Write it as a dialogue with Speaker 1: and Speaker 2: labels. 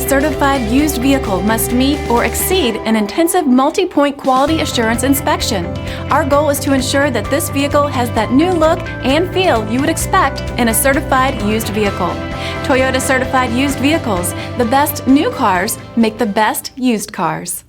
Speaker 1: certified used vehicle must meet or exceed an intensive multi-point quality assurance inspection. Our goal is to ensure that this vehicle has that new look and feel you would expect in a certified used vehicle. Toyota Certified Used Vehicles, the best new cars make the best used cars.